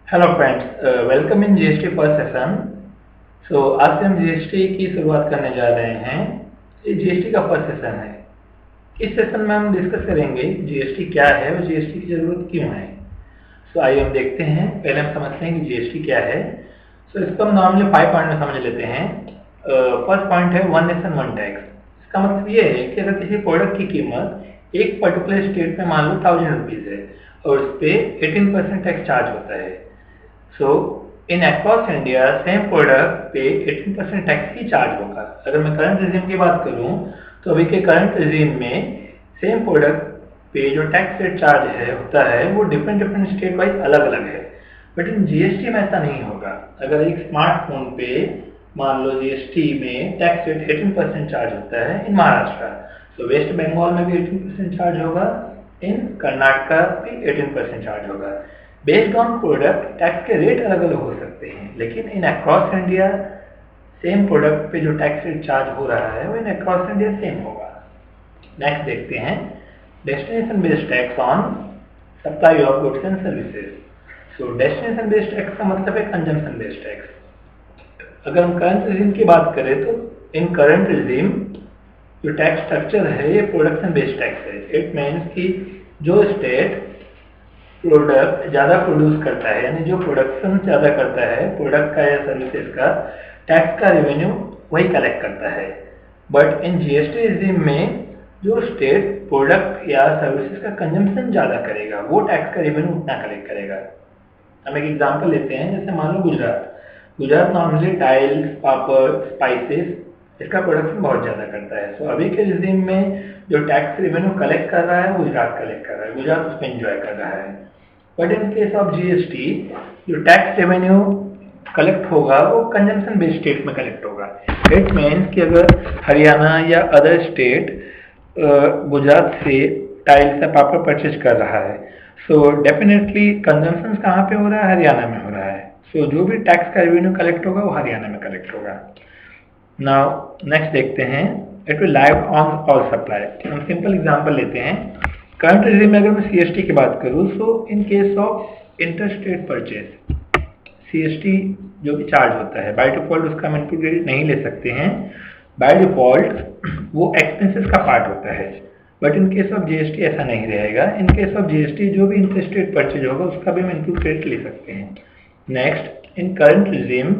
Hello friends, welcome in GST first session. आज से हम जीएसटी की शुरुआत करने जा रहे हैं। ये जीएसटी का फर्स्ट सेशन है। इस सेशन में हम डिस्कस करेंगे जीएसटी क्या है और जीएसटी की जरूरत क्यों है। आइए हम देखते हैं। पहले हम समझते हैं कि जीएसटी क्या है। इसको हम नॉर्मली 5 पॉइंट में समझ लेते हैं। फर्स्ट पॉइंट है वन नेशन वन टैक्स। इसका मतलब ये है कि अगर किसी प्रोडक्ट की कीमत एक पर्टिकुलर स्टेट में मान लो 1000 रुपीज है और उस पर 18% टैक्स चार्ज होता है। In across India, same product पे 18% टैक्स ही चार्ज होगा। अगर मैं करंट रिजीम की बात करूं तो अभी के करंट रिजीम में सेम प्रोडक्ट पे जो टैक्स रेट चार्ज होता है वो डिफरेंट स्टेट वाइज अलग अलग है। बट इन जीएसटी में ऐसा नहीं होगा। अगर एक स्मार्टफोन पे मान लो जीएसटी में टैक्स रेट 18% चार्ज होता है इन महाराष्ट्र, वेस्ट बंगाल में भी 18% चार्ज होगा, इन कर्नाटका भी 18% चार्ज होगा। बेस्ड ऑन प्रोडक्ट टैक्स के रेट अलग अलग हो सकते हैं, लेकिन इन अक्रॉस इंडिया सेम प्रोडक्ट पे जो टैक्स रेट चार्ज हो रहा है वो इन अक्रॉस इंडिया सेम होगा। नेक्स्ट देखते हैं destination based tax on supply of goods and services. Destination based tax का मतलब है कंजम्पशन बेस्ड टैक्स। अगर हम करंट रिजीम की बात करें तो इन करंट रिजीम जो टैक्स स्ट्रक्चर है ये प्रोडक्शन बेस्ड टैक्स है। इट मीन्स कि जो स्टेट प्रोडक्ट ज़्यादा प्रोड्यूस करता है, यानी जो प्रोडक्शन ज़्यादा करता है प्रोडक्ट का या सर्विसेज का, टैक्स का रेवेन्यू वही कलेक्ट करता है। बट इन जीएसटी रिजीम में जो स्टेट प्रोडक्ट या सर्विसेज का कंजम्पशन ज़्यादा करेगा वो टैक्स का रेवेन्यू उतना कलेक्ट करेगा। हम एक एग्जांपल लेते हैं, जैसे मान लो गुजरात नॉर्मली टाइल्स, पापड़, स्पाइसेस इसका प्रोडक्शन बहुत ज़्यादा करता है। अभी के रिजीम में जो टैक्स रेवेन्यू कलेक्ट कर रहा है गुजरात कलेक्ट कर रहा है, गुजरात उसमें एंजॉय कर रहा है। But in case of GST जो टैक्स रेवेन्यू कलेक्ट होगा वो कंजम्पशन बेस्ड स्टेट में कलेक्ट होगा। इट मीन्स कि अगर हरियाणा या अदर स्टेट गुजरात से टाइल्स या पापड़ परचेज कर रहा है, डेफिनेटली कंजम्पशन कहाँ पे हो रहा है? हरियाणा में हो रहा है। जो भी टैक्स का रेवेन्यू कलेक्ट होगा वो हरियाणा में कलेक्ट होगा। नाउ नेक्स्ट देखते हैं, it will live on all supply. हम सिंपल एग्जांपल लेते हैं। करंट रिजीम में अगर मैं सीएसटी की बात करूं, in case of interstate purchase CST जो भी चार्ज होता है बाय डिफॉल्ट उसका हम इनपुट क्रेडिट नहीं ले सकते हैं। बाय डिफॉल्ट वो एक्सपेंसेस का पार्ट होता है। But in case of GST ऐसा नहीं रहेगा। इन केस ऑफ जीएसटी जो भी इंटरस्टेट परचेज होगा उसका भी हम इनपुट क्रेडिट ले सकते हैं। नेक्स्ट, इन करंट रिजीम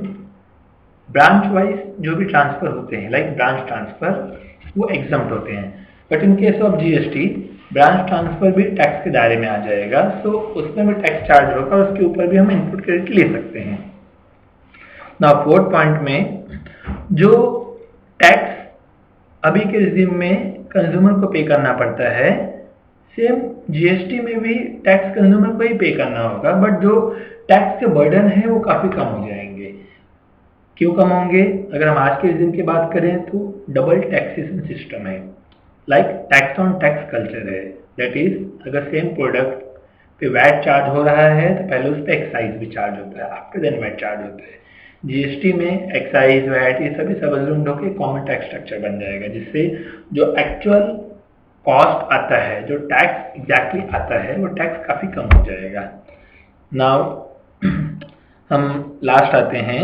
ब्रांच वाइज जो भी ट्रांसफर होते हैं लाइक ब्रांच ट्रांसफर वो एग्जम्प्ट होते हैं। But in case of GST branch transfer भी टैक्स के दायरे में आ जाएगा। उसमें भी टैक्स चार्ज होगा, उसके ऊपर भी हम इनपुट क्रेडिट ले सकते हैं। नाउ फोर्थ पॉइंट में जो टैक्स अभी के रिजीम में कंज्यूमर को पे करना पड़ता है, सेम जीएसटी में भी टैक्स कंज्यूमर को ही पे करना होगा। बट जो टैक्स के बर्डन है वो काफी कम हो जाएंगे। क्यों कम होंगे? अगर हम आज के रिजीम की बात करें तो डबल टैक्सेशन सिस्टम है, like tax on tax culture है। दैट इज अगर सेम प्रोडक्ट पे वैट चार्ज हो रहा है तो पहले उस पर एक्साइज भी चार्ज होता है, आफ्टर देन वैट चार्ज होता है। जीएसटी में एक्साइज, वैट ये सभी सब अज्यूम्ड होकर कॉमन टैक्स स्ट्रक्चर बन जाएगा, जिससे जो एक्चुअल कॉस्ट आता है, जो टैक्स एग्जैक्टली आता है, वो टैक्स काफी कम हो जाएगा। नाउ हम लास्ट आते हैं,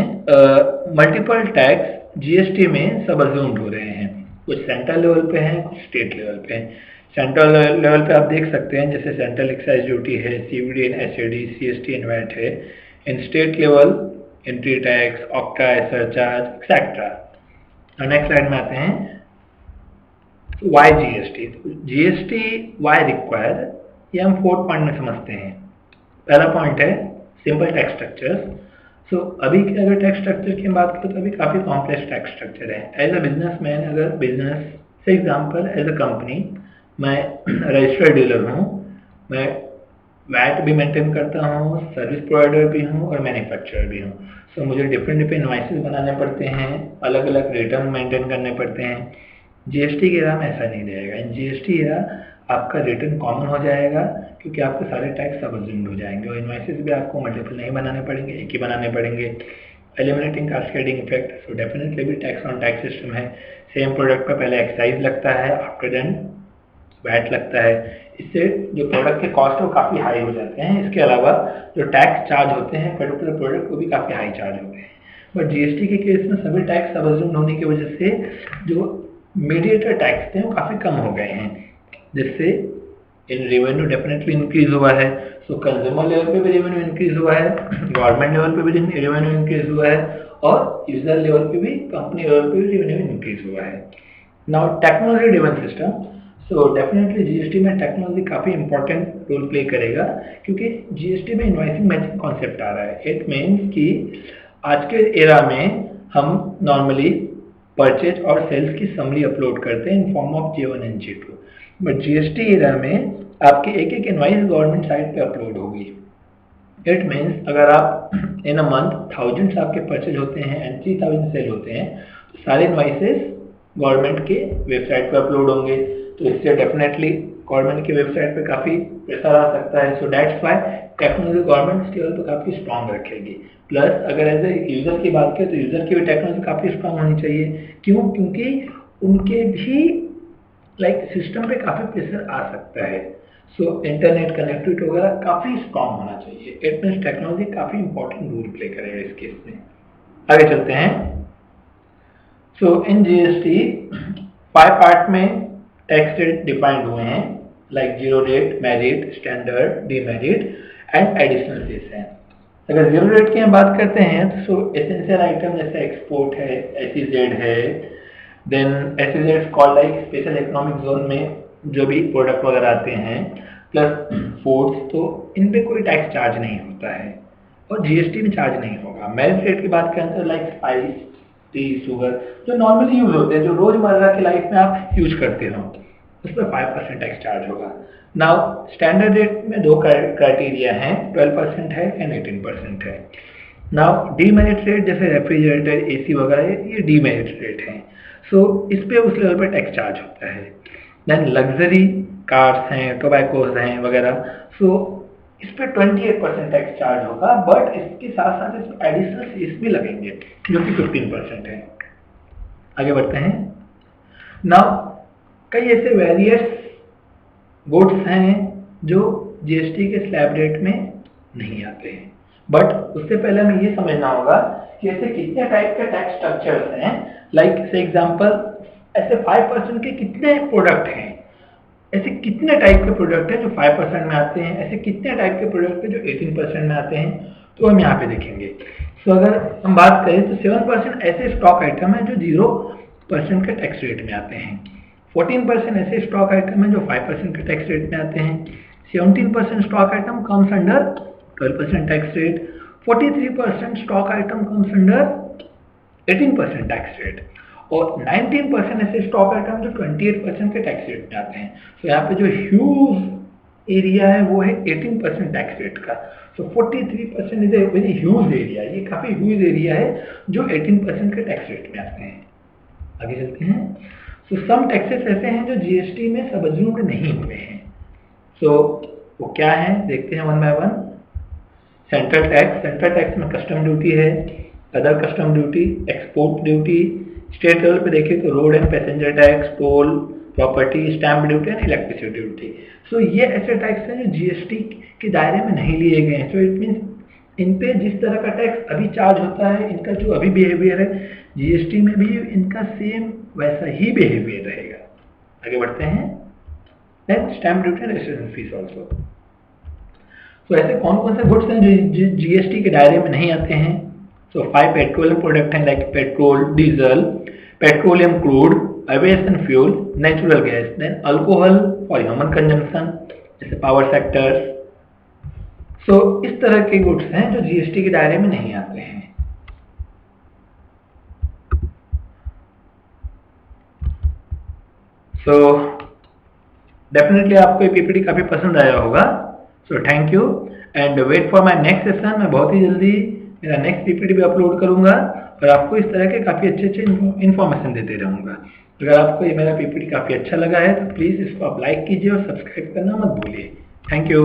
मल्टीपल टैक्स जीएसटी में सब अज्यूम्ड हो रहे हैं। कुछ सेंट्रल लेवल पे हैं, कुछ स्टेट लेवल पे हैं। सेंट्रल लेवल पे आप देख सकते हैं जैसे सेंट्रल एक्साइज ड्यूटी है, CVD and SAD, CST and VAT है। इन state level entry tax, octroi, surcharge etcetera. Next slide में आते हैं, why GST. GST why require, ये हम फोर्थ पॉइंट में समझते हैं। पहला पॉइंट है सिंपल टैक्स स्ट्रक्चर। अभी के अगर टैक्स स्ट्रक्चर की बात करें तो अभी काफी कॉम्प्लेक्स टैक्स स्ट्रक्चर है। एज अ बिजनेसमैन, अगर बिजनेस से एग्जांपल एज अ कंपनी मैं रजिस्टर्ड डीलर हूँ, मैं वैट भी मेंटेन करता हूँ, सर्विस प्रोवाइडर भी हूँ और मैन्युफैक्चरर भी हूँ। मुझे डिफरेंट इनवॉइसेस बनाने पड़ते हैं, अलग अलग रिटर्न मेंटेन करने पड़ते हैं। जीएसटी के एरा में ऐसा नहीं रहेगा। इन जीएसटी एरा आपका रिटर्न कॉमन हो जाएगा, क्योंकि आपके सारे टैक्स सब अज्यूम्ड हो जाएंगे और इनवॉइसेस भी आपको मल्टीपल नहीं बनाने पड़ेंगे, एक ही बनाने पड़ेंगे। Eliminating cascading effect. डेफिनेटली भी टैक्स ऑन टैक्स सिस्टम है। सेम प्रोडक्ट पर पहले एक्साइज लगता है, आफ्टर देन वैट लगता है। इससे जो प्रोडक्ट के कॉस्ट है वो काफ़ी हाई हो जाते हैं। इसके अलावा जो टैक्स चार्ज होते हैं पर्टिकुलर प्रोडक्ट को भी काफ़ी हाई चार्ज होते हैं। बट जीएसटी के केस में सभी टैक्स सब अज्यूम्ड होने की वजह से जो मीडिएटर टैक्स थे वो काफ़ी कम हो गए हैं, जिससे इन रेवेन्यू डेफिनेटली इंक्रीज हुआ है। सो कंज्यूमर लेवल पे भी रेवेन्यू इंक्रीज हुआ है, गवर्नमेंट लेवल पे भी रेवेन्यू इंक्रीज हुआ है और यूजर लेवल पे भी, कंपनी लेवल पे भी रेवेन्यू इंक्रीज हुआ है। Now technology driven system, so definitely GST में टेक्नोलॉजी काफ़ी इंपॉर्टेंट रोल प्ले करेगा, क्योंकि जीएसटी में इनवॉइसिंग मैचिंग कॉन्सेप्ट आ रहा है। इट मीन्स कि आज के एरा में हम नॉर्मली परचेज और सेल्स की समरी अपलोड करते हैं in form of J1 and J2, but GST era में आपकी एक एक इनवाइस गवर्नमेंट साइट पे अपलोड होगी। इट मीन्स अगर आप इन अ मंथ थाउजेंड्स आपके परचेज होते हैं एंड 3000 सेल होते हैं, तो सारे इनवाइसेस गवर्नमेंट के वेबसाइट पे अपलोड होंगे। तो इससे डेफिनेटली गवर्नमेंट की वेबसाइट पे काफ़ी प्रेशर आ सकता है। So that's why technology government level पे काफ़ी स्ट्रॉन्ग रखेगी। प्लस अगर एज ए यूज़र की बात करें तो यूज़र की भी टेक्नोलॉजी काफ़ी स्ट्रॉन्ग होनी चाहिए। क्यों? क्योंकि उनके भी सिस्टम पे काफ़ी प्रेशर आ सकता है। सो इंटरनेट कनेक्टिविटी वगैरह काफ़ी स्ट्रॉन्ग होना चाहिए। इट मीन्स टेक्नोलॉजी काफ़ी इंपॉर्टेंट रोल प्ले करेगा इस केस में। आगे चलते हैं। सो इन जीएसटी 5 पार्ट में टैक्स रेट डिफाइंड हुए हैं, like zero rate, merit, standard, demerit and additional cess हैं। अगर जीरो रेट की हम बात करते हैं तो सो एसेंशियल आइटम जैसे एक्सपोर्ट है, एसईजेड है, then SEZ called like special economic zone में जो भी प्रोडक्ट वगैरह आते हैं, प्लस फूड्स, तो इन पे कोई टैक्स चार्ज नहीं होता है और जीएसटी में चार्ज नहीं होगा। मेरिट रेट की बात करें तो लाइक स्पाइस, टी, शुगर, जो नॉर्मली यूज होते हैं, जो रोजमर्रा की लाइफ में आप यूज करते हो, उस पर 5% टैक्स चार्ज होगा। नाउ स्टैंडर्ड रेट में दो क्राइटेरिया हैं, 12% है एंड 18% है। नाउ डीमेरिट रेट जैसे रेफ्रिजरेटर, एसी वगैरह, ये डीमेरिट रेट है। सो इस पे उस लेवल पे टैक्स चार्ज होता है। देन लग्जरी कार्स हैं, टोबैकोज हैं वगैरह, सो इस पे 28% टैक्स चार्ज होगा, बट इसके साथ साथ इस पर एडिशनल सेस भी लगेंगे जो कि 15% है। आगे बढ़ते हैं। नाउ कई ऐसे वेरियस गुड्स हैं जो जीएसटी के स्लैब रेट में नहीं आते हैं, बट उससे पहले हमें ये समझना होगा कि ऐसे कितने टाइप के टैक्स स्ट्रक्चर्स हैं। लाइक से एग्जांपल, ऐसे 5% के कितने प्रोडक्ट हैं, ऐसे कितने टाइप के प्रोडक्ट हैं जो 5% में आते हैं, ऐसे कितने टाइप के प्रोडक्ट हैं जो 18% में आते हैं, तो हम यहाँ पे देखेंगे। सो अगर हम बात करें तो 7% ऐसे स्टॉक आइटम है जो 0% के टैक्स रेट में आते हैं, 14% ऐसे स्टॉक आइटम है जो 5% के टैक्स रेट में आते हैं, 17% stock item comes under 12% tax rate, 43% stock item comes under 18% tax rate और 19% ऐसे स्टॉक आइटम जो 28% के टैक्स रेट में आते हैं। तो यहाँ पे जो ह्यूज एरिया है वो है 18% टैक्स रेट का। सो 43% is a very huge area, ये काफी ह्यूज एरिया है जो 18% के टैक्स रेट में आते हैं। आगे चलते हैं। सो सम टैक्सेस ऐसे हैं जो जीएसटी में सब अज्यूम्ड नहीं हुए हैं। सो वो क्या है देखते हैं one by one. Central tax में कस्टम ड्यूटी है, other custom duty, export duty. State level पे देखें तो road and passenger tax, toll, property, stamp duty and electricity duty. So ये ऐसे टैक्स हैं जो जीएसटी के दायरे में नहीं लिए गए हैं। सो इट मीन्स इन पे जिस तरह का टैक्स अभी चार्ज होता है, इनका जो अभी बिहेवियर है जीएसटी में भी इनका सेम वैसा ही बिहेवियर रहेगा। आगे बढ़ते हैं। Then stamp duty and registration fees also. तो ऐसे कौन कौन से गुड्स हैं जो जीएसटी के दायरे में नहीं आते हैं। सो 5 पेट्रोलियम प्रोडक्ट हैं, like petrol, diesel, petroleum crude, aviation fuel, natural gas, then alcohol for human consumption जैसे पावर सेक्टर। सो इस तरह के गुड्स हैं जो जीएसटी के दायरे में नहीं आते हैं। सो डेफिनेटली आपको ये पीपीटी काफी पसंद आया होगा। So thank you and wait for my next session. मैं बहुत ही जल्दी मेरा नेक्स्ट पीपीटी भी अपलोड करूंगा और आपको इस तरह के काफी अच्छे इन्फॉर्मेशन देते रहूंगा। अगर आपको ये मेरा पीपीटी काफी अच्छा लगा है तो प्लीज इसको आप लाइक कीजिए और सब्सक्राइब करना मत भूलिए। Thank you.